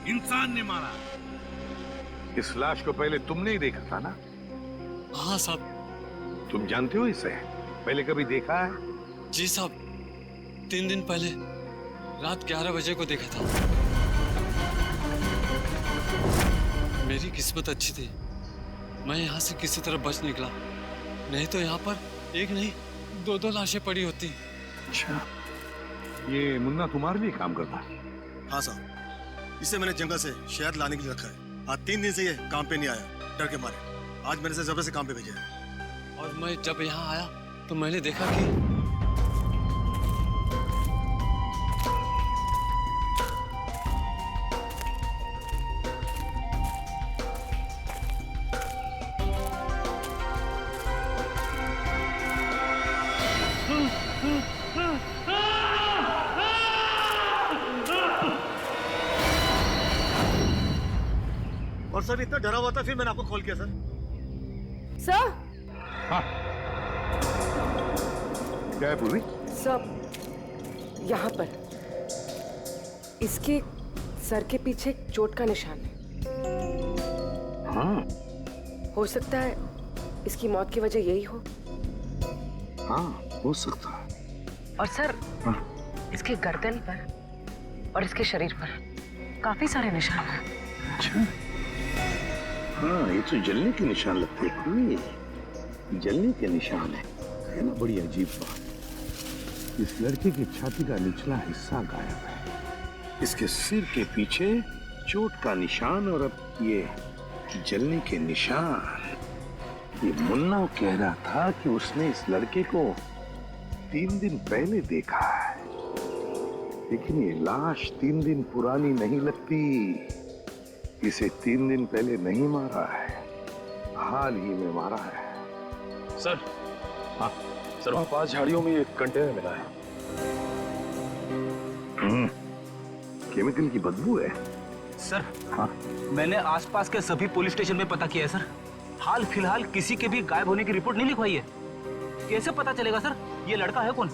इंसान ने मारा। इस लाश को पहले तुमने ही देखा था ना? हाँ साहब। तुम जानते हो इसे? पहले कभी देखा है? जी साहब, 3 दिन पहले रात 11 बजे को देखा था। मेरी किस्मत अच्छी थी, मैं यहाँ से किसी तरह बच निकला, नहीं तो यहाँ पर एक नहीं 2 लाशें पड़ी होती। अच्छा, ये मुन्ना तुम्हारे लिए काम करता? हाँ साहब, इसे मैंने जंगल से शहद लाने के लिए रखा है। आज 3 दिन से ये काम पे नहीं आया, डर के मारे। आज मैंने इसे जबरदस्ती काम पे भेजा है। और मैं जब यहाँ आया तो मैंने देखा कि और सर इतना डरा हुआ था, फिर मैंने आपको कॉल किया सर। सर। हाँ, क्या है पूरी? सर, यहाँ पर इसके सर के पीछे एक चोट का निशान है। हाँ, हो सकता है इसकी मौत की वजह यही हो। हाँ, हो सकता है। और सर, हाँ। इसके गर्दन पर और इसके शरीर पर काफी सारे निशान हैं। अच्छा, हाँ, ये तो जलने के निशान लगते हैं पूरी। जलने के निशान है ना? बड़ी अजीब बात। इस लड़के की छाती का निचला हिस्सा गायब है, इसके सिर के पीछे चोट का निशान, और अब ये जलने के निशान। ये मुन्ना कह रहा था कि उसने इस लड़के को 3 दिन पहले देखा है, लेकिन ये लाश 3 दिन पुरानी नहीं लगती। इसे 3 दिन पहले नहीं मारा है, हाल ही में मारा है। सर, हाँ सर, वहाँ 5 झाड़ियों में एक कंटेनर मिला है। केमिकल की बदबू है सर। हाँ? मैंने आसपास के सभी पुलिस स्टेशन में पता किया है सर। हाल फिलहाल किसी के भी गायब होने की रिपोर्ट नहीं लिखवाई है। कैसे पता चलेगा सर ये लड़का है कौन?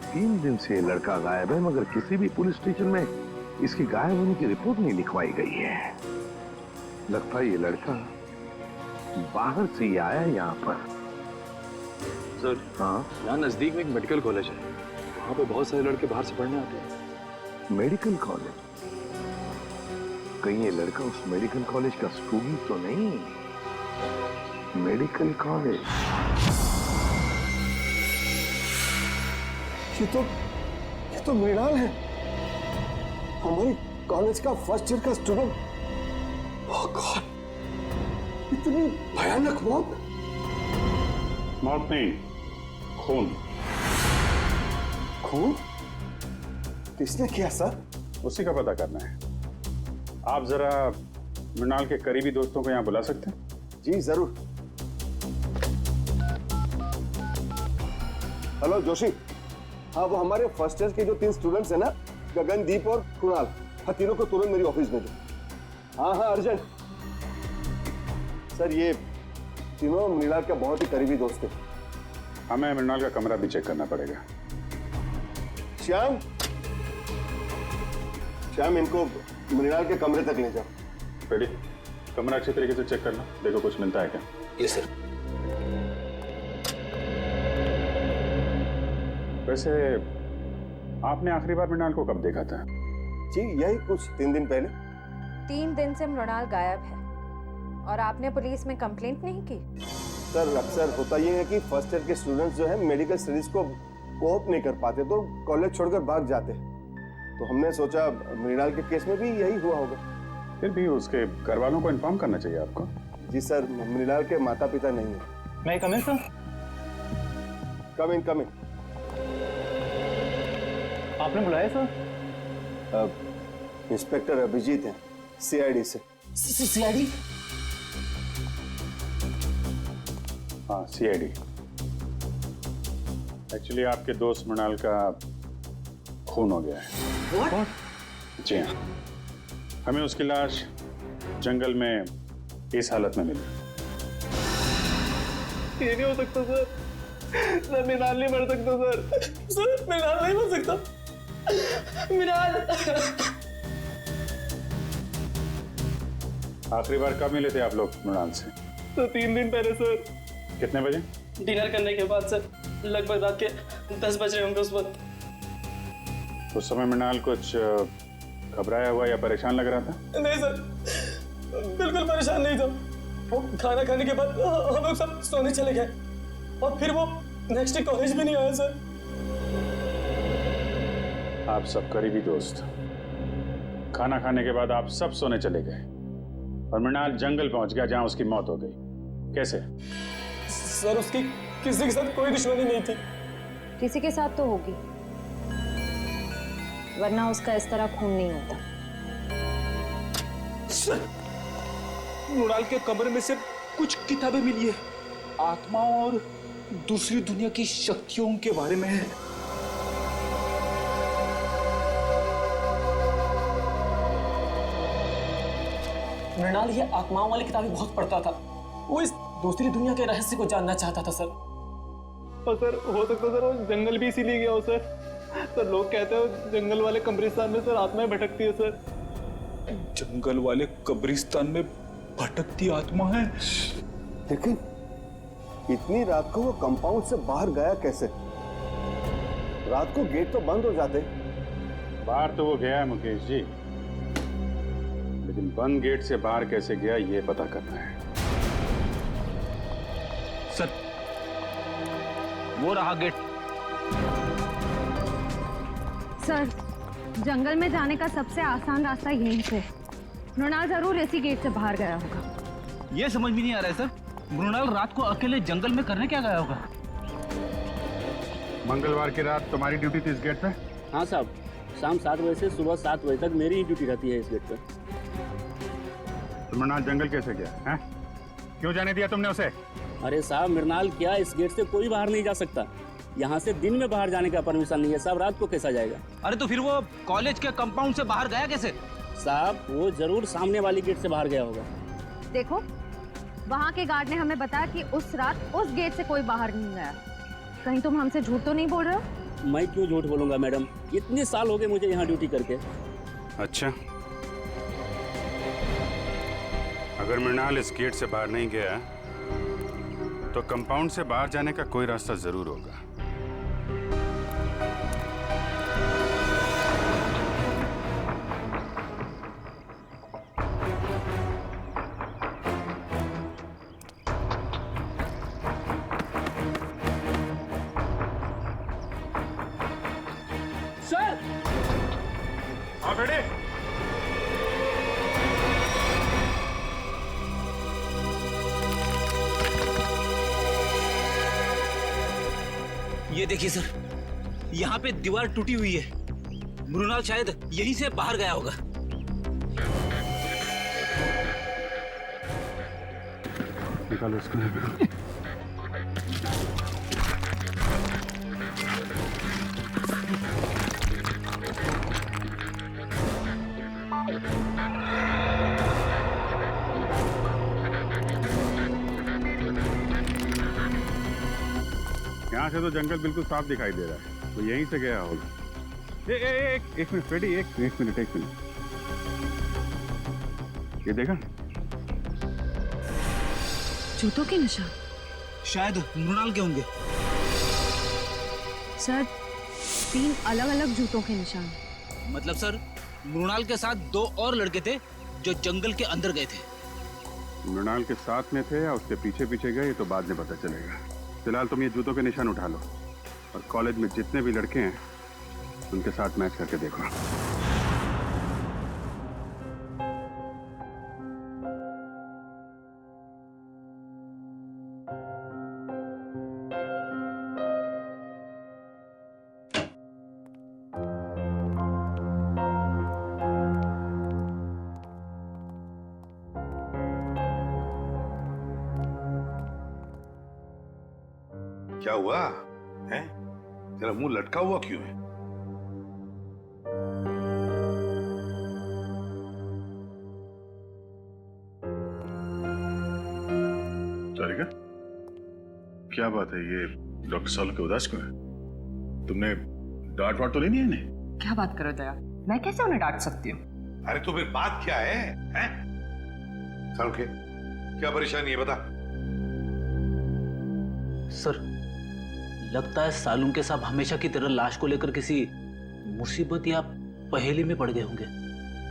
3 दिन से लड़का गायब है, मगर किसी भी पुलिस स्टेशन में इसकी गायब होने की रिपोर्ट नहीं लिखवाई गई है। लगता है ये लड़का बाहर से ही आया यहाँ पर। सर, हाँ, यहाँ नजदीक में एक मेडिकल कॉलेज है, वहाँ पे बहुत सारे लड़के बाहर से पढ़ने आते हैं। Medical college? कहीं ये लड़का उस मेडिकल कॉलेज का स्टूडेंट तो नहीं? मेडिकल कॉलेज, ये तो मृणाल है, हमारे कॉलेज का फर्स्ट ईयर का स्टूडेंट। ओह गॉड, इतनी भयानक मौत। मौत नहीं, खून। खून? किसने किया सर? उसी का पता करना है। आप जरा मृणाल के करीबी दोस्तों को यहाँ बुला सकते हैं? जी जरूर। हेलो जोशी। हाँ, वो हमारे फर्स्ट ईयर के जो 3 स्टूडेंट्स हैं ना, गगनदीप और कुणाल, हाँ तीनों को तुरंत मेरी ऑफिस भेजो। हाँ हाँ, अर्जेंट। सर, ये तीनों मृणाल का बहुत ही करीबी दोस्त है। हमें मृणाल का कमरा भी चेक करना पड़ेगा। श्याम, इनको मृणाल के कमरे तक ले जाओ। रेडी? कमरा अच्छी तरीके से चेक करना, देखो कुछ मिलता है क्या। Yes sir. वैसे आपने आखिरी बार मृणाल को कब देखा था? जी यही कुछ 3 दिन पहले। 3 दिन से मृणाल गायब है और आपने पुलिस में कंप्लेंट नहीं की? सर, अक्सर होता ये है कि फर्स्ट ईयर के स्टूडेंट्स जो है मेडिकल स्टडीज को कोप नहीं कर पाते, तो कॉलेज छोड़कर भाग जाते हैं। तो हमने सोचा मृणाल के केस में भी यही हुआ होगा। फिर भी उसके घर वालों को इन्फॉर्म करना चाहिए आपको। जी सर, मृणाल के माता पिता नहीं है। मैं कम इन सर? कम इन। आपने बुलाया सर? इंस्पेक्टर अभिजीत हैं, CID से। CID? हाँ, CID। एक्चुअली आपके दोस्त मृणाल का खून हो गया है। What? जी हाँ, हमें उसकी लाश जंगल में इस हालत में मिली। ये नहीं हो सकता सर, मृणाल नहीं मर सकता सर, मृणाल नहीं मर सकता। मृणाल आखिरी बार कब मिले थे आप लोग मृणाल से? तो 3 दिन पहले सर। कितने बजे? डिनर करने के बाद सर, लगभग रात के 10 बज रहे होंगे उस वक्त। उस समय मृणाल कुछ घबराया हुआ या परेशान लग रहा था? नहीं सर, बिल्कुल परेशान नहीं था। वो खाना खाने के बाद हम लोग सब सोने चले गए और फिर वो नेक्स्ट डे कॉलेज भी नहीं आया सर। आप सब करीबी दोस्त, खाना खाने के बाद आप सब सोने चले गए और मृणाल जंगल पहुंच गया जहां उसकी मौत हो गई। कैसे? सर उसकी किसी के साथ कोई दुश्मनी नहीं थी। किसी के साथ तो होगी, वरना उसका इस तरह खून नहीं होता। सर, मृणाल के कमरे में से कुछ किताबें मिली है, आत्माओं और दूसरी दुनिया की शक्तियों के बारे में है। मृणाल ये आत्माओं वाली किताबें बहुत पढ़ता था। वो इस दूसरी दुनिया के रहस्य को जानना चाहता था सर। और सर हो सकता सर वो जंगल भी इसीलिए गया हो सर। सर लोग कहते हैं जंगल वाले कब्रिस्तान में सर आत्माएं भटकती है सर। जंगल वाले कब्रिस्तान में भटकती आत्मा है। लेकिन इतनी रात को वो कंपाउंड से बाहर गया कैसे? रात को गेट तो बंद हो जाते। बाहर तो वो गया है मुकेश जी, लेकिन बंद गेट से बाहर कैसे गया ये पता करना है। सर, वो रहा गेट। सर, जंगल में जाने का सबसे आसान रास्ता यहीं से। मृणाल जरूर इसी गेट से बाहर गया होगा। ये समझ में नहीं आ रहा है सर, मृणाल रात को अकेले जंगल में करने क्या गया होगा? मंगलवार की रात तुम्हारी ड्यूटी थी इस गेट पे? हाँ साहब, शाम 7 बजे से सुबह 7 बजे तक मेरी ही ड्यूटी रहती है इस गेट पे। तो मृणाल जंगल कैसे गया है? क्यों जाने दिया तुमने उसे? अरे साहब, मृणाल क्या, इस गेट से कोई बाहर नहीं जा सकता। यहाँ से दिन में बाहर जाने का परमिशन नहीं है साहब, रात को कैसा जाएगा? अरे तो फिर वो कॉलेज के कंपाउंड से बाहर गया कैसे? साहब, वो जरूर सामने वाली गेट से बाहर गया होगा। देखो, वहाँ के गार्ड ने हमें बताया कि उस रात उस गेट से कोई बाहर नहीं गया। कहीं तुम हमसे झूठ तो नहीं बोल रहे हो? मैं क्यों झूठ बोलूंगा मैडम, इतने साल हो गए मुझे यहाँ ड्यूटी करके। अच्छा, अगर मृणाल इस गेट से बाहर नहीं गया तो कंपाउंड से बाहर जाने का कोई रास्ता जरूर होगा। सर! हाँ बेटे। ये देखिए सर, यहाँ पे दीवार टूटी हुई है। मृणाल शायद यहीं से बाहर गया होगा। निकालो इसको। यहाँ से तो जंगल बिल्कुल साफ दिखाई दे रहा है, तो यहीं से गया होगा। एक मिनट फ्रेडी, एक मिनट। ये देखा? जूतों के निशान? शायद मृणाल के होंगे। सर, 3 अलग-अलग जूतों के निशान। मतलब सर, मृणाल के साथ 2 और लड़के थे जो जंगल के अंदर गए थे। मृणाल के साथ में थे या उसके पीछे पीछे गए, ये तो बाद में पता चलेगा। फिलहाल तुम ये जूतों के निशान उठा लो और कॉलेज में जितने भी लड़के हैं उनके साथ मैच करके देखो। क्या हुआ है? तेरा मुंह लटका हुआ क्यों है? सारिका, क्या बात है? ये डॉक्टर साल के उदास क्यों है? तुमने डांट वाट तो नहीं दी इन्हें? क्या बात करो दया, मैं कैसे उन्हें डांट सकती हूँ? अरे तो फिर बात क्या है? सालुंखे, क्या परेशानी है बता। सर, लगता है सालुंखे साहब हमेशा की तरह लाश को लेकर किसी मुसीबत या पहेली में पड़ गए होंगे।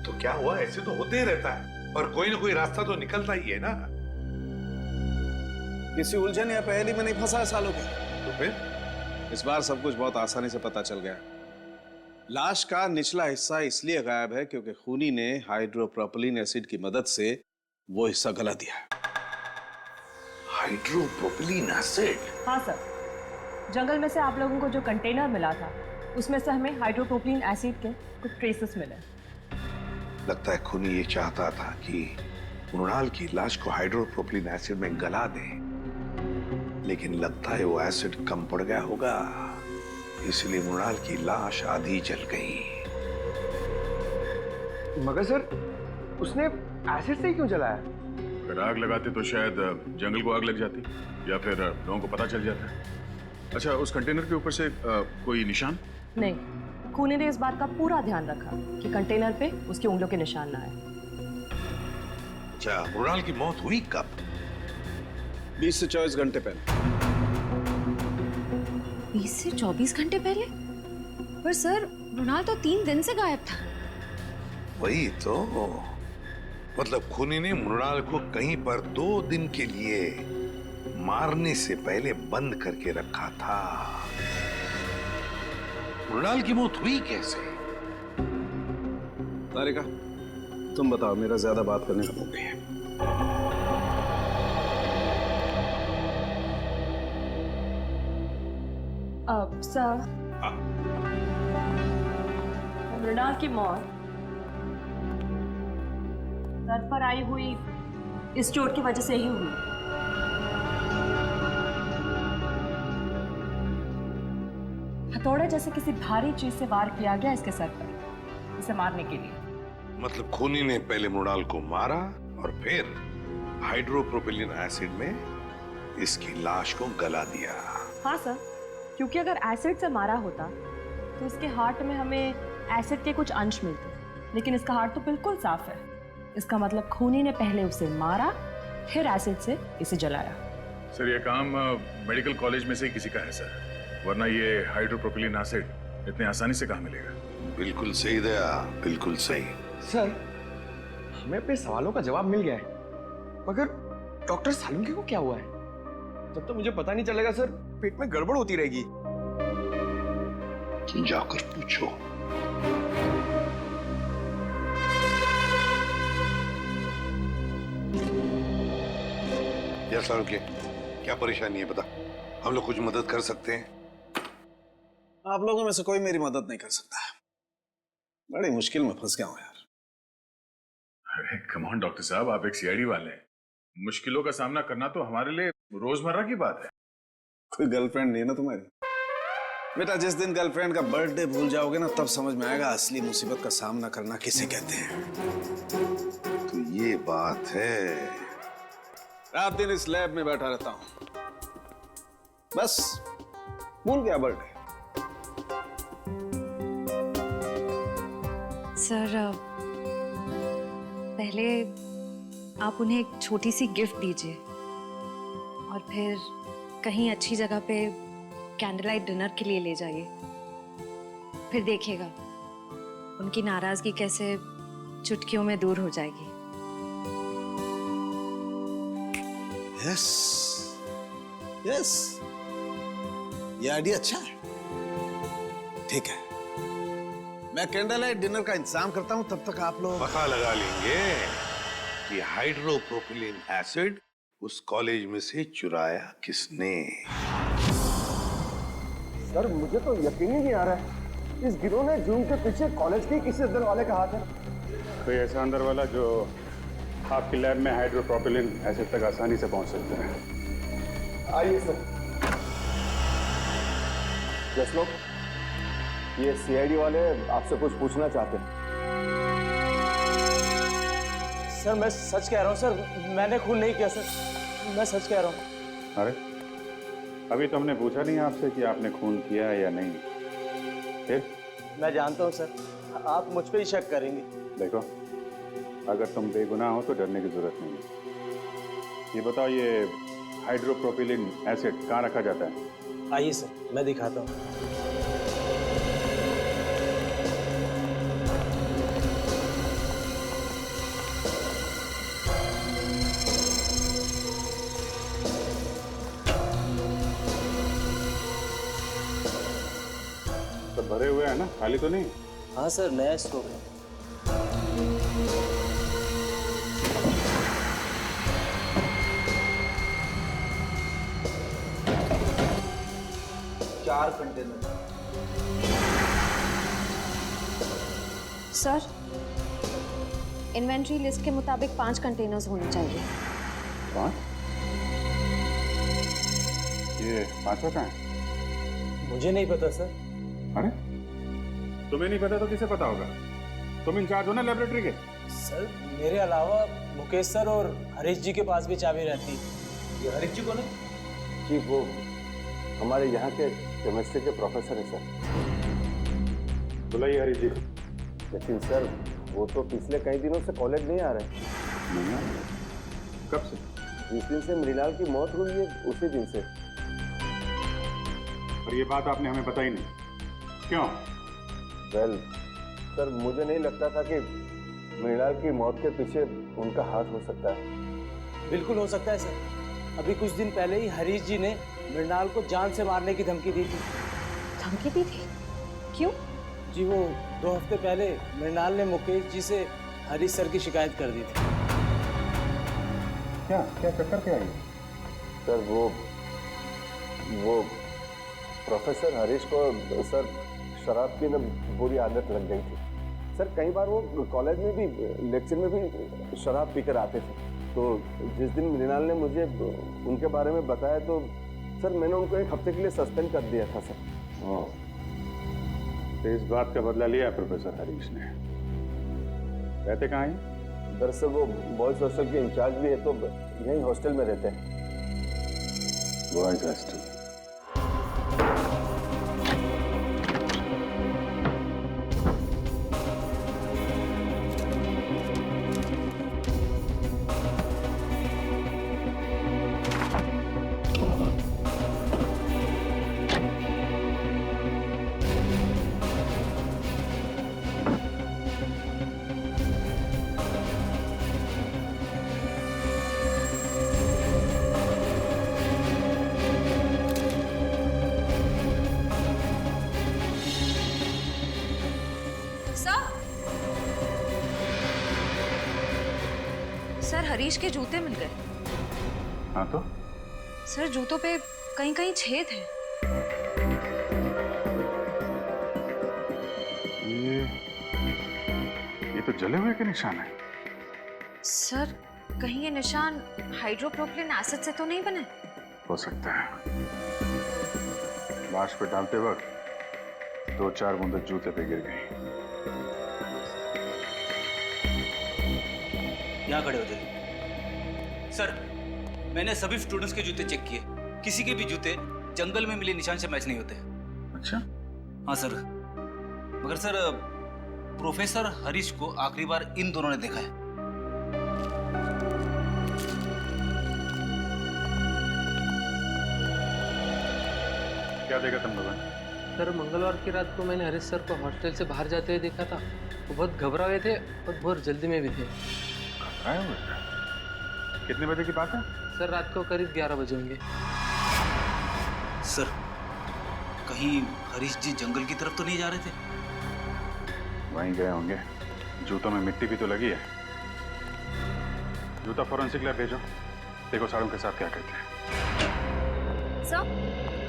तो क्या हुआ, ऐसे तो होते ही रहता है, और कोई ना कोई रास्ता तो निकलता ही है ना। किसी उलझन या पहेली में नहीं फंसा है सालुंखे। तो फिर इस बार सब कुछ बहुत आसानी से पता चल गया। लाश का निचला हिस्सा इसलिए गायब है क्योंकि खूनी ने हाइड्रोप्रोपिलीन एसिड की मदद से वो हिस्सा गला दिया। हाइड्रोप्रोपिलीन एसिड? हाँ सर, जंगल में से आप लोगों को जो कंटेनर मिला था उसमें से हमें हाइड्रोप्रोपिलीन एसिड के कुछ ट्रेसेस मिले। लगता है खूनी ये चाहता था कि मृणाल की लाश को हाइड्रोप्रोपिलीन एसिड में गला दे, लेकिन लगता है वो एसिड कम पड़ गया होगा, इसलिए मृणाल की लाश आधी जल गई। मगर सर, उसने एसिड से ही क्यों जलाया? अगर आग लगाते तो शायद जंगल को आग लग जाती, या फिर लोगों को पता चल जाता। अच्छा, उस कंटेनर के ऊपर से कोई निशान? नहीं, खूनी ने इस बात का पूरा ध्यान रखा कि कंटेनर पे उसकी उंगलियों के निशान ना आए। अच्छा, मृणाल की मौत हुई कब? 20 से 24 घंटे पहले। 20 से 24 घंटे पहले? पर सर, मृणाल तो 3 दिन से गायब था। वही तो, मतलब खूनी ने मृणाल को कहीं पर 2 दिन के लिए मारने से पहले बंद करके रखा था। मृणाल की मौत हुई कैसे? तारिका, तुम बताओ, मेरा ज्यादा बात करने का मौका है। सर, मृणाल की मौत सर पर आई हुई इस चोट की वजह से ही हुई। हथौड़े जैसे किसी भारी चीज से वार किया गया इसके सर पर, इसे मारने के लिए। मतलब खूनी ने पहले मृणाल को मारा और फिर हाइड्रोप्रोपिलीन एसिड में इसकी लाश को गला दिया। हाँ सर, क्योंकि अगर एसिड से मारा होता तो इसके हार्ट में हमें एसिड के कुछ अंश मिलते, लेकिन इसका हार्ट तो बिल्कुल साफ है। इसका मतलब खूनी ने पहले उसे मारा, फिर एसिड से इसे जलाया। सर, ये काम मेडिकल कॉलेज में से ही किसी का है सर, वरना ये हाइड्रोप्रोपिलीन एसिड इतने आसानी से कहाँ मिलेगा। बिल्कुल सही दया, बिल्कुल सही। सर, हमें अपने सवालों का जवाब मिल गया है, मगर डॉक्टर सालुंखे को क्या हुआ है? जब तक मुझे पता नहीं चलेगा सर, पेट में गड़बड़ होती रहेगी। जाकर पूछो। या सालुंखे, क्या परेशानी है बता, हम लोग कुछ मदद कर सकते हैं? आप लोगों में से कोई मेरी मदद नहीं कर सकता। बड़ी मुश्किल में फंस गया हूं यार। अरे कम ऑन डॉक्टर साहब, आप एक सीआईडी वाले हैं, मुश्किलों का सामना करना तो हमारे लिए रोजमर्रा की बात है। कोई गर्लफ्रेंड नहीं है ना तुम्हारी? बेटा, जिस दिन गर्लफ्रेंड का बर्थडे भूल जाओगे ना, तब समझ में आएगा असली मुसीबत का सामना करना किसे कहते हैं। तो ये बात है। रात दिन इस लैब में बैठा रहता हूं, बस भूल गया बर्थडे। सर, पहले आप उन्हें एक छोटी सी गिफ्ट दीजिए और फिर कहीं अच्छी जगह पे कैंडल लाइट डिनर के लिए ले जाइए। फिर देखिएगा उनकी नाराजगी कैसे चुटकियों में दूर हो जाएगी। यस, यस, ये आइडिया अच्छा है। ठीक है, मैं कैंडल लाइट डिनर का इंतजाम करता हूं, तब तक आप लोग पता लगा लेंगे कि हाइड्रोप्रोपिलीन एसिड उस कॉलेज में से चुराया किसने। सर, मुझे तो यकीन ही नहीं आ रहा है, इस गिरोह ने जूम के पीछे कॉलेज के किसी अंदर वाले का हाथ है। कोई ऐसा अंदर वाला जो आपकी लैब में हाइड्रोप्रोपिलीन एसिड तक आसानी से पहुंच सकते हैं। आइए सर। यस लोग, ये सीआईडी वाले आपसे कुछ पूछना चाहते हैं। सर, मैं सच कह रहा हूँ सर, मैंने खून नहीं किया सर, मैं सच कह रहा हूँ। अरे, अभी तो हमने पूछा नहीं आपसे कि आपने खून किया या नहीं। फिर मैं जानता हूँ सर, आप मुझ पे ही शक करेंगे। देखो, अगर तुम बेगुनाह हो तो डरने की जरूरत नहीं है। ये बताओ, ये हाइड्रोप्रोपिलिन एसिड कहाँ रखा जाता है? आइए सर, मैं दिखाता हूँ। सब भरे हुए हैं ना, खाली तो नहीं? हाँ सर, नया स्टॉक है। चार कंटेनर। सर, इन्वेंट्री लिस्ट के मुताबिक 5 कंटेनर्स होने चाहिए। 5? ये 5वां कहाँ है? मुझे नहीं पता सर। अरे, तुम्हें नहीं पता तो किसे पता होगा? तुम इंचार्ज हो ना लेबोरेटरी के। सर, मेरे अलावा मुकेश सर और हरीश जी के पास भी चाबी रहती है। ये हरीश जी कौन है? जी, वो हमारे यहाँ के केमिस्ट्री के प्रोफेसर है सर। बुलाइए हरीश जी। लेकिन सर, वो तो पिछले कई दिनों से कॉलेज नहीं आ रहे। नहीं आ रहे? कब से? जिस दिन से मृणाल की मौत हुई है उसी दिन से। और ये बात आपने हमें बताई नहीं, क्यों? वेल सर, मुझे नहीं लगता था कि मृणाल की मौत के पीछे उनका हाथ हो सकता है। बिल्कुल हो सकता है सर। अभी कुछ दिन पहले ही हरीश जी ने मृणाल को जान से मारने की धमकी दी थी। धमकी दी थी? क्यों? जी, वो 2 हफ्ते पहले मृणाल ने मुकेश जी से हरीश सर की शिकायत कर दी थी। क्या क्या चक्कर क्या है? सर, वो प्रोफेसर हरीश को सर शराब की ना बुरी आदत लग गई थी। सर, कई बार वो कॉलेज में भी, लेक्चर में भी शराब पीकर आते थे। तो जिस दिन मृणाल ने मुझे उनके बारे में बताया तो सर मैंने उनको 1 हफ्ते के लिए सस्पेंड कर दिया था सर। तो इस बात का बदला लिया प्रोफेसर हरीश ने। रहते कहाँ हैं? दरअसल वो बॉयज हॉस्टल के इंचार्ज भी है, तो यही हॉस्टल में रहते हैं। Boys hostel. सर, हरीश के जूते मिल गए। हाँ तो? सर, जूतों पे कहीं कहीं छेद है। ये तो जले हुए के निशान है। सर, कहीं ये निशान हाइड्रोप्रोपिलिन एसिड से तो नहीं बने? हो सकता है। लाश पे डालते वक्त 2-4 बूंदें जूते पे गिर गई। यहाँ खड़े हो जाइए। सर, मैंने सभी स्टूडेंट्स के जूते चेक किए, किसी के भी जूते जंगल में मिले निशान से मैच नहीं होते। अच्छा? हाँ सर, मगर सर प्रोफेसर हरीश को आखिरी बार इन दोनों ने देखा है। क्या देखा तुम लोगों ने? सर, मंगलवार की रात को मैंने हरीश सर को हॉस्टल से बाहर जाते हुए देखा था। वो बहुत घबरा हुए थे और बहुत जल्दी में भी थे। घबराए हुए थे? कितने बजे की बात है? सर, रात को करीब 11 बजे होंगे। सर, कहीं हरीश जी जंगल की तरफ तो नहीं जा रहे थे? वहीं गए होंगे। जूतों में मिट्टी भी तो लगी है। जूता फॉरेंसिक लैब भेजो, देखो सालों के साथ क्या करते हैं। सर,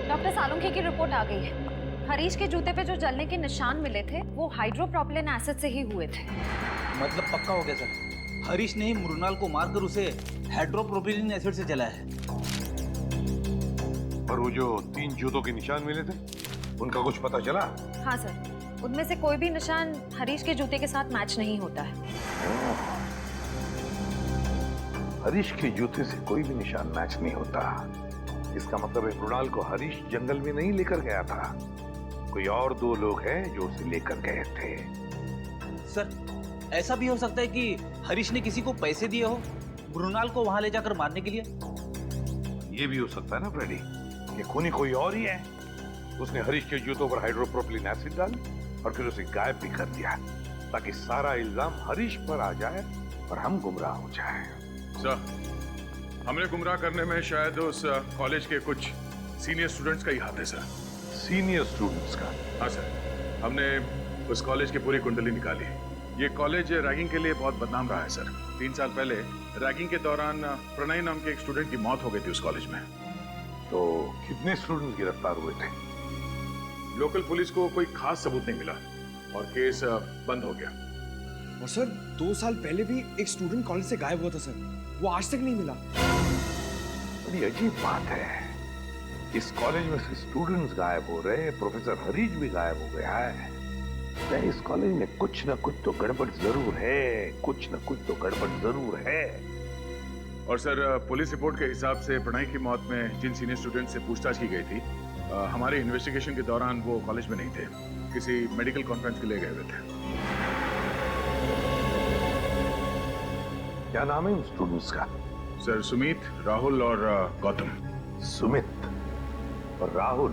डॉक्टर सालुंखे की रिपोर्ट आ गई है। हरीश के जूते पे जो जलने के निशान मिले थे वो हाइड्रोप्रोपिलिन एसिड से ही हुए थे। मतलब पक्का हो गया सर, हरीश ने ही मृणाल को मारकर उसे हाइड्रोप्रोपिलिन एसिड से जलाया है। और वो जो 3 जूतों के निशान मिले थे उनका कुछ पता चला? हाँ सर, उनमें से कोई भी निशान हरीश के जूते के साथ मैच नहीं होता है। हरीश के जूते से कोई भी निशान मैच नहीं होता। इसका मतलब है मृणाल को हरीश जंगल में नहीं लेकर गया था। कोई और 2 लोग हैं जो उसे लेकर गए थे। सर, ऐसा भी हो सकता है कि हरीश ने किसी को पैसे दिए हो मृणाल को वहां ले जाकर मारने के लिए। ये भी हो सकता है ना फ्रेडी, ये खूनी कोई और ही है। उसने हरीश के जूतों पर हाइड्रोप्रोपिलीन एसिड डाल और फिर उसे गायब भी कर दिया ताकि सारा इल्जाम हरीश पर आ जाए और हम गुमराह हो जाएं। सर, हमने गुमराह करने में शायद उस कॉलेज के कुछ सीनियर स्टूडेंट्स का ही हाथ है सर। सीनियर स्टूडेंट्स का? हाँ सर, हमने उस कॉलेज की पूरी कुंडली निकाली। ये कॉलेज रैगिंग के लिए बहुत बदनाम रहा है सर। 3 साल पहले रैगिंग के दौरान प्रणय नाम के एक स्टूडेंट की मौत हो गई थी उस कॉलेज में। तो कितने स्टूडेंट्स गिरफ्तार हुए थे? लोकल पुलिस को कोई खास सबूत नहीं मिला और केस बंद हो गया। और सर 2 साल पहले भी एक स्टूडेंट कॉलेज से गायब हुआ था सर, वो आज तक नहीं मिला। बड़ी अजीब बात है, इस कॉलेज में से स्टूडेंट्स गायब हो रहे हैं, प्रोफेसर हरीश भी गायब हो गया है। इस कॉलेज में कुछ ना कुछ तो गड़बड़ जरूर है, कुछ ना कुछ तो गड़बड़ जरूर है। और सर पुलिस रिपोर्ट के हिसाब से प्रणय की मौत में जिन सीनियर स्टूडेंट से पूछताछ की गई थी, हमारे इन्वेस्टिगेशन के दौरान वो कॉलेज में नहीं थे, किसी मेडिकल कॉन्फ्रेंस के लिए गए हुए थे। क्या नाम है उन स्टूडेंट्स का? सर सुमित, राहुल और गौतम। सुमित और राहुल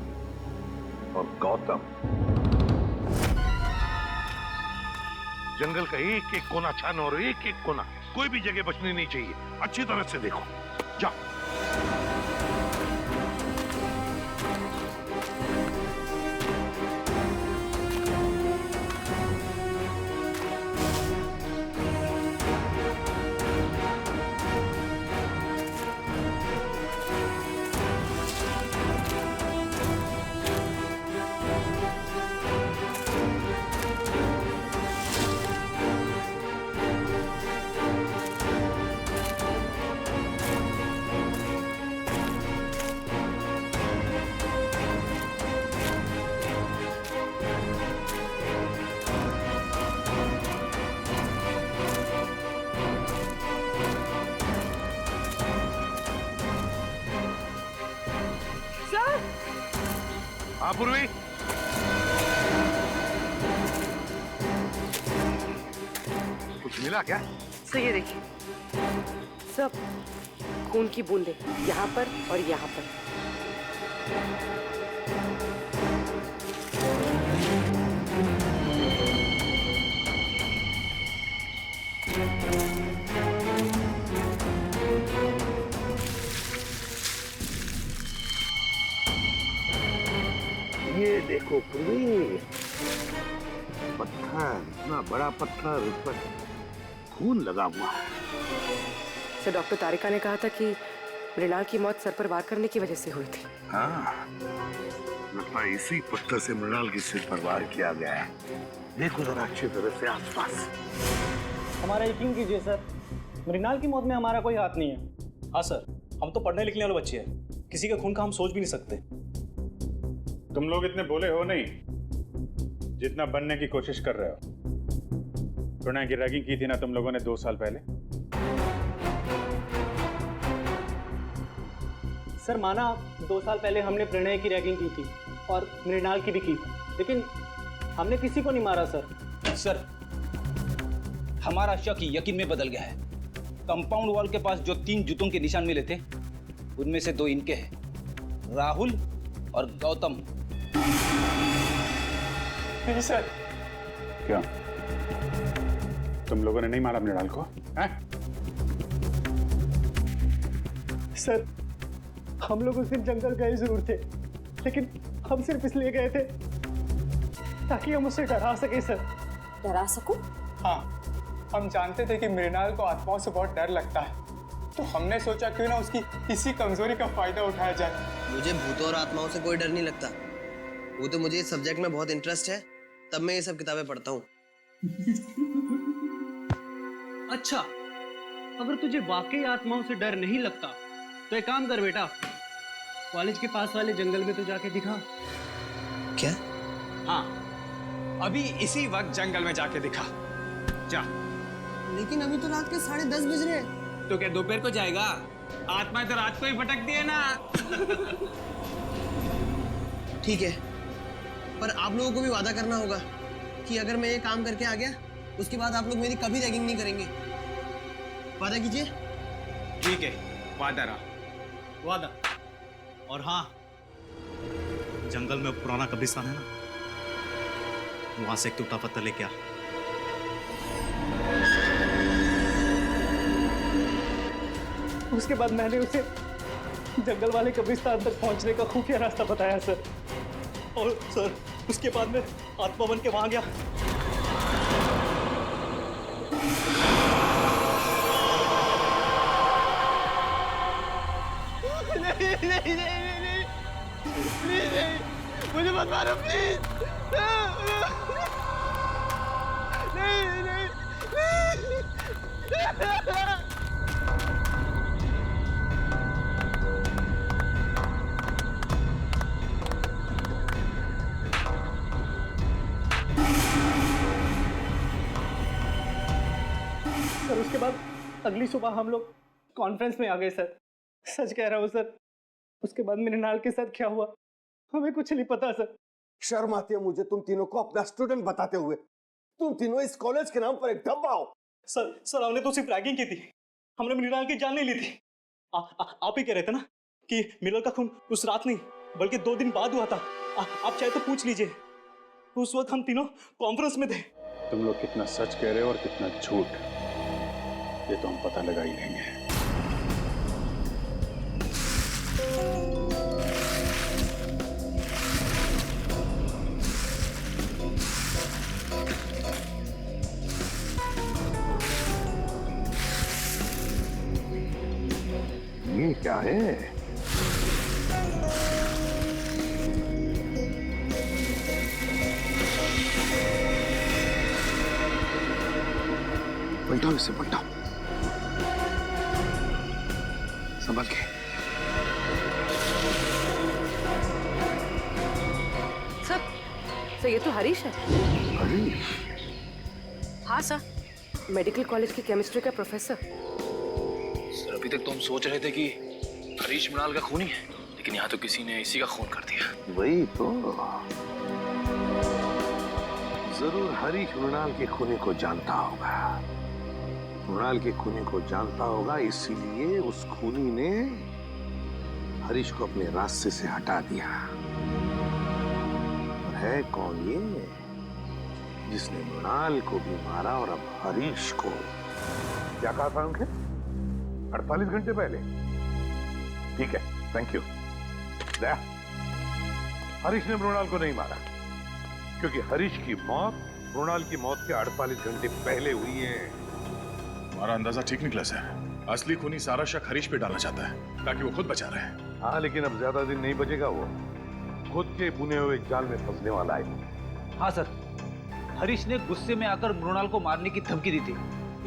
और गौतम। जंगल का एक एक कोना छानो और एक एक कोना, कोई भी जगह बचनी नहीं चाहिए। अच्छी तरह से देखो, जाओ। हाँ पूर्वी, कुछ मिला क्या? सर ये देखिए, सब खून की बूंदें यहाँ पर और यहाँ पर। ये देखो पूर्वी, पत्थर, इतना बड़ा पत्थर, उस पर खून लगा हुआ है। सर डॉक्टर तारिका ने कहा था कि मृणाल की मौत सर पर वार करने की वजह से हुई थी। हाँ, लगता है इसी पत्थर से मृणाल की सिर पर वार किया गया है। देखो जरा अच्छी तरह से आसपास। हमारा यकीन कीजिए सर, मृणाल की मौत में हमारा कोई हाथ नहीं है। हाँ सर, हम तो पढ़ने लिखने वाले बच्चे हैं, किसी के खून का हम सोच भी नहीं सकते। तुम लोग इतने बोले हो नहीं जितना बनने की कोशिश कर रहे हो। प्रणय की रैगिंग की थी ना तुम लोगों ने 2 साल पहले। सर माना 2 साल पहले हमने प्रणय की रैगिंग की थी और मृणाल की भी की, लेकिन हमने किसी को नहीं मारा सर। सर हमारा शक यकीन में बदल गया है। कंपाउंड वॉल के पास जो 3 जूतों के निशान मिले थे, उनमें से 2 इनके हैं, राहुल और गौतम। नहीं सर। क्या तुम लोगों ने नहीं मारा मृणाल को? हैं? सर हम लोग उस दिन जंगल गए जरूर थे, लेकिन हम सिर्फ इसलिए गए थे ताकि हम उसे डरा सके सर। डरा सको? हाँ, हम जानते थे कि मृणाल को आत्माओं से बहुत डर लगता है, तो हमने सोचा क्यों ना उसकी इसी कमजोरी का फायदा उठाया जाए। मुझे भूतों और आत्माओं से कोई डर नहीं लगता। वो तो मुझे इस सब्जेक्ट में बहुत इंटरेस्ट है, तब मैं ये सब किताबें पढ़ता हूँ। अच्छा, अगर तुझे वाकई आत्माओं से डर नहीं लगता तो एक काम कर बेटा, कॉलेज के पास वाले जंगल में तो जाके दिखा। क्या? हाँ, अभी इसी वक्त जंगल में जाके दिखा। जा। लेकिन अभी तो रात के 10:30 बज रहे हैं। तो क्या दोपहर को जाएगा? आत्मा तो रात को ही भटकती है ना। ठीक है, पर आप लोगों को भी वादा करना होगा कि अगर मैं ये काम करके आ गया उसके बाद आप लोग मेरी कभी रैगिंग नहीं करेंगे। वादा कीजिए। ठीक है, वादा रहा, वादा। और हाँ, जंगल में पुराना कब्रिस्तान है ना, वहां से एक टूटा पत्थर लेके आ। उसके बाद मैंने उसे जंगल वाले कब्रिस्तान तक पहुंचने का खुफिया रास्ता बताया सर। और सर उसके बाद मैं आत्मा बन के वहां गया। नहीं नहीं नहीं नहीं प्लीज नहीं, मुझे मत मारो प्लीज। नहीं नहीं सर उसके बाद अगली सुबह हम लोग कॉन्फ्रेंस में आ गए सर। सच कह रहा हूँ सर, उसके बाद मृणाल के साथ क्या हुआ हमें कुछ नहीं पता सर। शर्म आती है मुझे तुम तीनों को अपना स्टूडेंट बताते हुए। तुम तीनों इस कॉलेज के नाम पर एक धब्बा हो। सर हमने तो सिर्फ रैगिंग की थी, हमने मृणाल की जान नहीं ली थी। आप ही कह रहे थे ना कि मिलर का खून उस रात नहीं बल्कि 2 दिन बाद हुआ था। आप चाहे तो पूछ लीजिए, उस वक्त हम तीनों कॉन्फ्रेंस में थे। तुम लोग कितना सच कह रहे हो और कितना झूठ, ये तो हम पता लगा ही लेंगे। ये क्या है? पलटाओ इसे, पलटाओ, संभल के। सर ये तो हरीश है। हरीश? हाँ सर, मेडिकल कॉलेज की केमिस्ट्री का प्रोफेसर। सर अभी तक तो हम सोच रहे थे कि हरीश मृणाल का खूनी है, लेकिन यहाँ तो किसी ने इसी का खून कर दिया। वही तो, जरूर हरीश मृणाल के खूनी को जानता होगा। मृणाल के खूनी को जानता होगा, इसीलिए उस खूनी ने हरीश को अपने रास्ते से हटा दिया। और है कौन ये जिसने मृणाल को भी मारा और अब हरीश को? क्या कहा था उनके? 48 घंटे पहले? ठीक है, थैंक यू। दया, हरीश ने मृणाल को नहीं मारा, क्योंकि हरीश की मौत मृणाल की मौत के 48 घंटे पहले हुई है। हमारा अंदाजा ठीक निकला सर। असली खूनी सारा शक हरीश पे डालना चाहता है ताकि वो खुद बचा रहे। हाँ, लेकिन अब ज्यादा दिन नहीं बचेगा, वो खुद के बुने हुए जाल में फंसने वाला है। हाँ सर, हरीश ने गुस्से में आकर मृणाल को मारने की धमकी दी थी।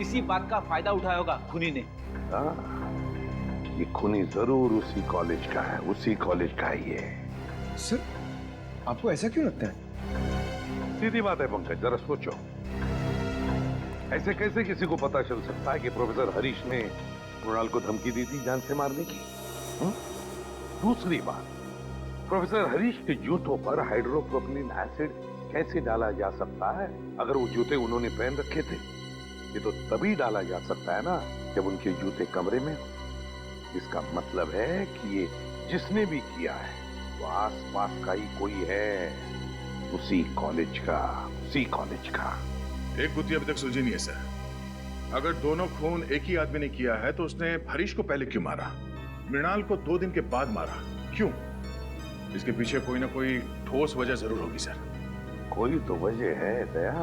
इसी बात का फायदा उठाया होगा खूनी ने। ये खूनी जरूर उसी कॉलेज का है, उसी कॉलेज का ही है। सर आपको ऐसा क्यों लगता है? सीधी बात है पंकज, जरा सोचो, ऐसे कैसे किसी को पता चल सकता है कि प्रोफेसर हरीश ने मृणाल को धमकी दी थी जान से मारने की? दूसरी बात, प्रोफेसर हरीश के जूतों पर हाइड्रोप्रोपिलीन एसिड कैसे डाला जा सकता है अगर वो जूते उन्होंने पहन रखे थे? ये तो तभी डाला जा सकता है ना जब उनके जूते कमरे में हो। इसका मतलब है कि ये जिसने भी किया है वो आसपास का ही कोई है, उसी कॉलेज का, उसी कॉलेज का। एक गुत्थी अभी तक सुलझी नहीं है सर। अगर दोनों खून एक ही आदमी ने किया है तो उसने हरीश को पहले क्यों मारा, मृणाल को 2 दिन के बाद मारा क्यों? इसके पीछे कोई ना कोई ठोस वजह जरूर होगी सर। कोई तो वजह है दया,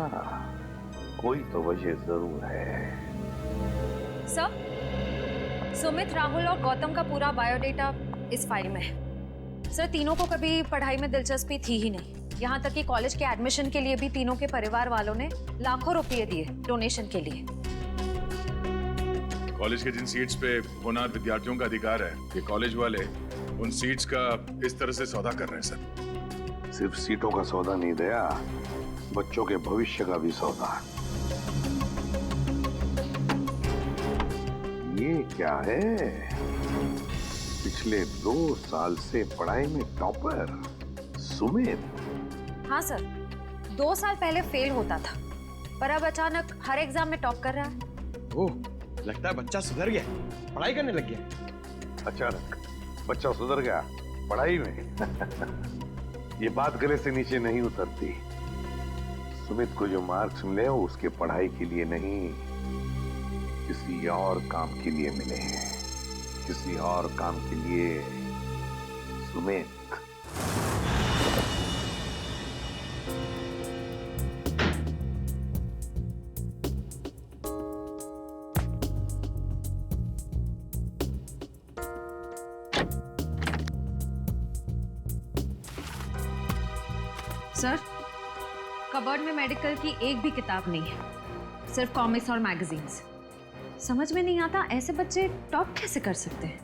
कोई तो वजह जरूर है। सर, सुमित, राहुल और गौतम का पूरा बायोडेटा इस फाइल में है। सर तीनों को कभी पढ़ाई में दिलचस्पी थी ही नहीं, यहाँ तक कि कॉलेज के एडमिशन के लिए भी तीनों के परिवार वालों ने लाखों रुपए दिए डोनेशन के लिए। कॉलेज के जिन सीट्स पे होनहार विद्यार्थियों का अधिकार है, ये कॉलेज वाले उन सीट्स का इस तरह से सौदा कर रहे हैं सर। सिर्फ सीटों का सौदा नहीं दया, बच्चों के भविष्य का भी सौदा। ये क्या है? पिछले 2 साल से पढ़ाई में टॉपर सुमित। हाँ सर, 2 साल पहले फेल होता था, पर अब अचानक हर एग्जाम में टॉप कर रहा है। ओह, लगता है बच्चा सुधर गया, पढ़ाई करने लग गया। अचानक बच्चा सुधर गया पढ़ाई में। ये बात गले से नीचे नहीं उतरती। सुमित को जो मार्क्स मिले वो उसके पढ़ाई के लिए नहीं, किसी और काम के लिए मिले हैं, किसी और काम के लिए। सुमित सर, कबर्ड में मेडिकल की एक भी किताब नहीं है, सिर्फ कॉमिक्स और मैगजीन्स। समझ में नहीं आता ऐसे बच्चे टॉप कैसे कर सकते हैं।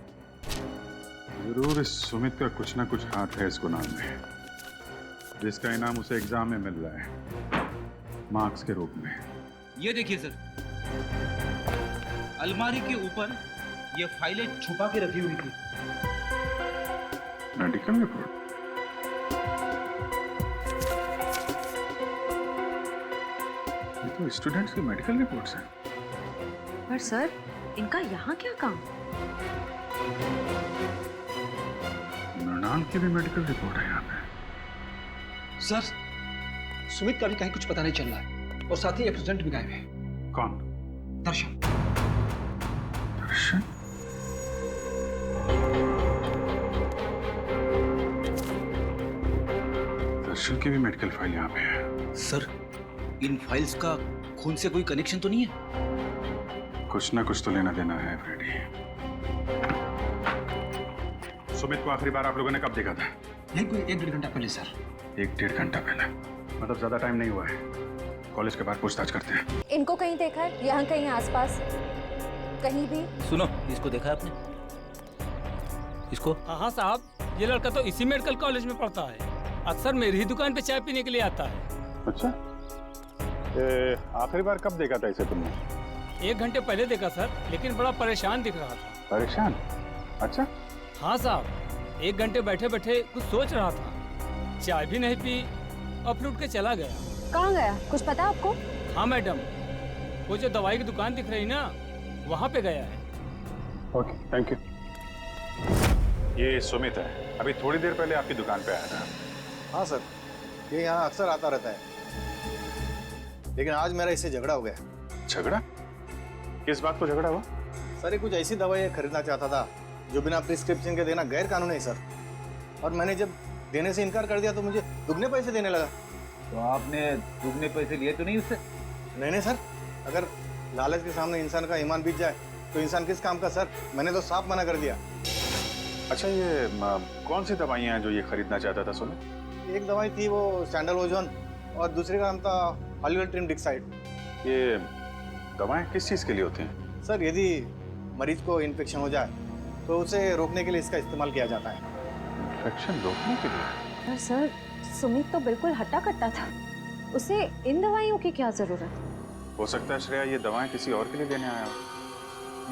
जरूर इस सुमित का कुछ ना कुछ हाथ है इस गुनाह में, जिसका इनाम उसे एग्जाम में मिल रहा है मार्क्स के रूप में। ये देखिए सर, अलमारी के ऊपर ये फाइलें छुपा के रखी हुई थी। Medical report? ये तो स्टूडेंट्स की मेडिकल रिपोर्ट्स हैं। पर सर, इनका यहाँ क्या काम? मृणाल की भी मेडिकल रिपोर्ट है यहाँ पे। सर, सुमित का भी कहीं कुछ पता नहीं चल रहा है और साथ ही एक स्टूडेंट भी गायब है। कौन? दर्शन। दर्शन? दर्शन की भी मेडिकल फाइल यहाँ पे है। सर, इन फाइल्स का खून से कोई कनेक्शन तो नहीं है? कुछ ना कुछ तो लेना देना है फ्रेडी। सुमित को आखिरी बार आप लोगों ने कब देखा था? नहीं, कोई 1-1.5 घंटा पहले सर। 1-1.5 घंटा पहले? मतलब ज्यादा टाइम नहीं हुआ है। कॉलेज के बाद पूछताछ करते हैं। इनको कहीं देखा है? यहाँ कहीं आसपास कहीं भी? सुनो, इसको देखा है आपने? इसको? हाँ साहब, ये लड़का तो इसी मेडिकल कॉलेज में पढ़ता है। अक्सर मेरी ही दुकान पे चाय पीने के लिए आता है। अच्छा, आखिरी बार कब देखा था इसे तुमने? 1 घंटे पहले देखा सर, लेकिन बड़ा परेशान दिख रहा था। परेशान? अच्छा। हाँ साहब, 1 घंटे बैठे बैठे कुछ सोच रहा था, चाय भी नहीं पी और फिर उठ के चला गया। कहाँ गया, कुछ पता आपको? हाँ मैडम, वो जो दवाई की दुकान दिख रही ना, वहाँ पे गया है। Okay, thank you. ये सुमित है, अभी थोड़ी देर पहले आपकी दुकान पे आया था। हाँ सर, ये यहाँ अक्सर आता रहता है, लेकिन आज मेरा इससे झगड़ा हो गया। झगड़ा? किस बात को झगड़ा हुआ? सर, ये कुछ ऐसी दवाई खरीदना चाहता था जो बिना प्रिस्क्रिप्शन के देना गैर कानूनी है सर, और मैंने जब देने से इनकार कर दिया तो मुझे दुगने पैसे देने लगा। तो आपने दुगने पैसे लिए तो नहीं उससे? नहीं सर, अगर लालच के सामने इंसान का ईमान बीत जाए तो इंसान किस काम का सर, मैंने तो साफ मना कर दिया। अच्छा, ये कौन सी दवाइयाँ हैं जो ये खरीदना चाहता था सुमित? एक दवाई थी वो सैंडल ओजोन और दूसरे का नाम था हॉलीवुड डिक्साइड। ये दवाएं किस चीज़ के लिए होती हैं? सर, यदि मरीज को इन्फेक्शन हो जाए तो उसे रोकने के लिए इसका इस्तेमाल किया जाता है। इन्फेक्शन रोकने के लिए? पर सर, सुमित तो बिल्कुल हट्टा कट्टा था, उसे इन दवाइयों की क्या जरूरत? हो सकता है श्रेया ये दवाएं किसी और के लिए देने आया हो।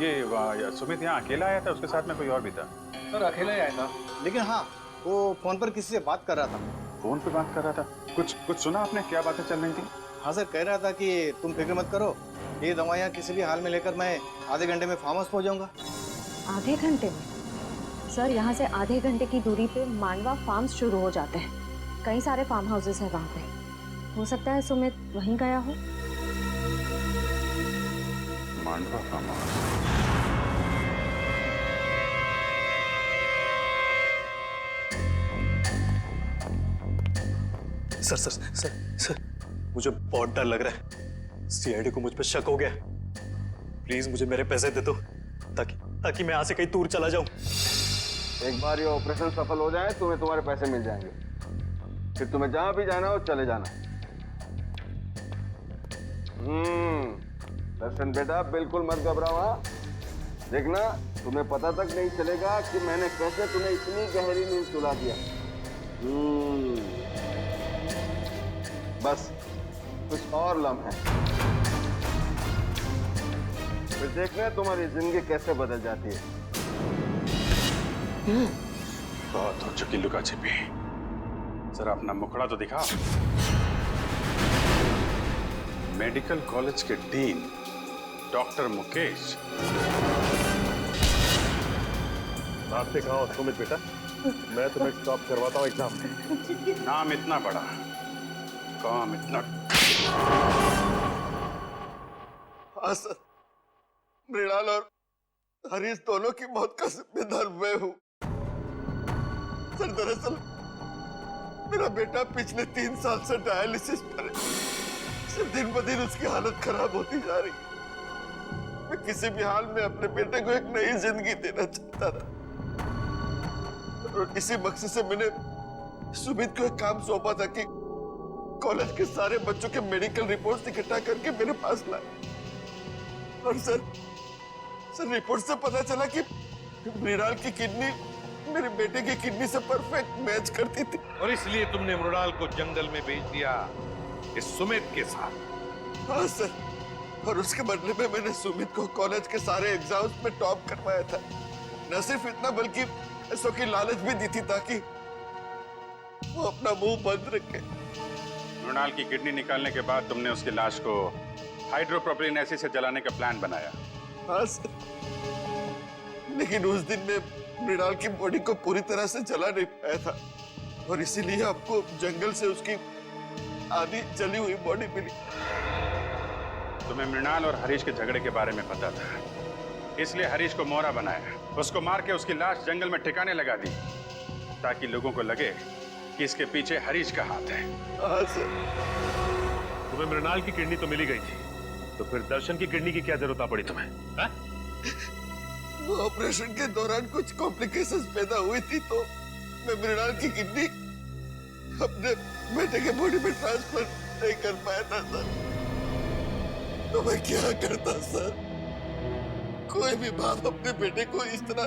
ये सुमित यहाँ अकेला आया था, उसके साथ में कोई और भी था? सर, अकेला ही आया था, लेकिन हाँ, वो फोन पर किसी से बात कर रहा था। फोन पे बात कर रहा था? कुछ सुना आपने, क्या बातें चल रही थी? हाँ सर, कह रहा था कि तुम फिक्र मत करो, ये दवाइयाँ किसी भी हाल में लेकर मैं आधे घंटे में फार्म हाउस पहुँच जाऊंगा। आधे घंटे में? सर, यहाँ से आधे घंटे की दूरी पे मांडवा फार्म्स शुरू हो जाते हैं, कई सारे फार्म हाउसेस हैं वहाँ पे। हो सकता है सुमित वहीं गया हो। Mandwa farm house? Sir sir sir sir, मुझे बहुत डर लग रहा है। सीआईडी को मुझ पर शक हो गया। प्लीज मुझे मेरे पैसे दे दो, ताकि मैं यहाँ से कहीं दूर चला जाऊं। एक बार ये ऑपरेशन सफल हो जाए तुम्हें तुम्हारे पैसे मिल जाएंगे, फिर तुम्हें जहां भी जाना हो चले जाना। दर्शन बेटा, बिल्कुल मत घबराओ। हाँ, देखना तुम्हें पता तक नहीं चलेगा कि मैंने कैसे तुम्हें इतनी गहरी नींद सुला दिया। बस कुछ और लम्हे, फिर देखना तुम्हारी जिंदगी कैसे बदल जाती है। बहुत हो चुकी लुका छिपी, जरा अपना मुखड़ा तो दिखा। मेडिकल कॉलेज के डीन डॉक्टर मुकेश। आपसे कहा सुमित बेटा, मैं तुम्हें स्टॉप करवाता हूँ एग्जाम में। नाम इतना बड़ा, काम इतना। हाँ सर, मृणाल और हरीश दोनों की मौत का जिम्मेदार मैं हूँ। सर दरअसल मेरा बेटा पिछले 3 साल से डायलिसिस पर है। सिर्फ दिन ब दिन उसकी हालत खराब होती जा रही है। मैं किसी भी हाल में अपने बेटे को एक नई जिंदगी देना चाहता था और इसी मकसद से मैंने सुमित को एक काम सौंपा था कि कॉलेज के सारे बच्चों के मेडिकल रिपोर्ट्स इकट्ठा करके मेरे पास लाए। और सर रिपोर्ट से पता चला कि मृणाल की किडनी मेरे बेटे की किडनी से परफेक्ट मैच करती थी। और इसलिए तुमने मृणाल को जंगल में भेज दिया इस सुमित के साथ। हाँ सर, और उसके बदले में मैंने सुमित को कॉलेज के सारे एग्जाम्स में टॉप करवाया था। न सिर्फ इतना बल्कि पैसों की लालच भी दी थी ताकि वो अपना मुंह बंद रखे। मृणाल की किडनी निकालने के बाद तुमने उसकी लाश को हाइड्रोप्रोपिलीन एसिड से जलाने का प्लान बनाया। हाँ सर, लेकिन उस दिन में मृणाल की बॉडी को पूरी तरह से जला नहीं पाया था और इसीलिए आपको जंगल से उसकी आधी जली हुई बॉडी मिली। तुम्हें मृणाल और हरीश के झगड़े के बारे में पता था, इसलिए हरीश को मोहरा बनाया, उसको मार के उसकी लाश जंगल में ठिकाने लगा दी ताकि लोगों को लगे कि इसके पीछे हरीश का हाथ है। हाँ सर। तुम्हें मृणाल की किडनी तो मिली गई थी, तो फिर दर्शन की किडनी की क्या जरूरत पड़ी तुम्हें? हा? वो ऑपरेशन के दौरान कुछ कॉम्प्लिकेशंस पैदा हुई थी तो मैं मृणाल की किडनी अपने बेटे के बॉडी में ट्रांसफर नहीं कर पाया था सर। तो मैं क्या करता सर? कोई भी बाप अपने बेटे को इस तरह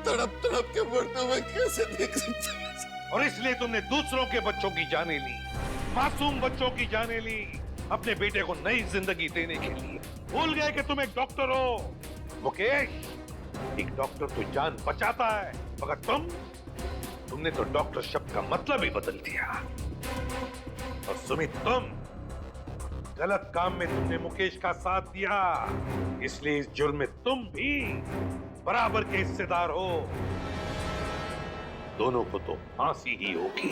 तड़प के मरते हुए कैसे देख सकता है? और इसलिए तुमने दूसरों के बच्चों की जानें ली, मासूम बच्चों की जानें ली, अपने बेटे को नई जिंदगी देने के लिए। भूल गए कि तुम एक डॉक्टर हो मुकेश। एक डॉक्टर तो जान बचाता है, मगर तुमने तो डॉक्टर शब्द का मतलब ही बदल दिया। और सुमित, तुम गलत काम में तुमने मुकेश का साथ दिया, इसलिए इस जुर्म में तुम भी बराबर के हिस्सेदार हो। दोनों को तो फांसी ही होगी।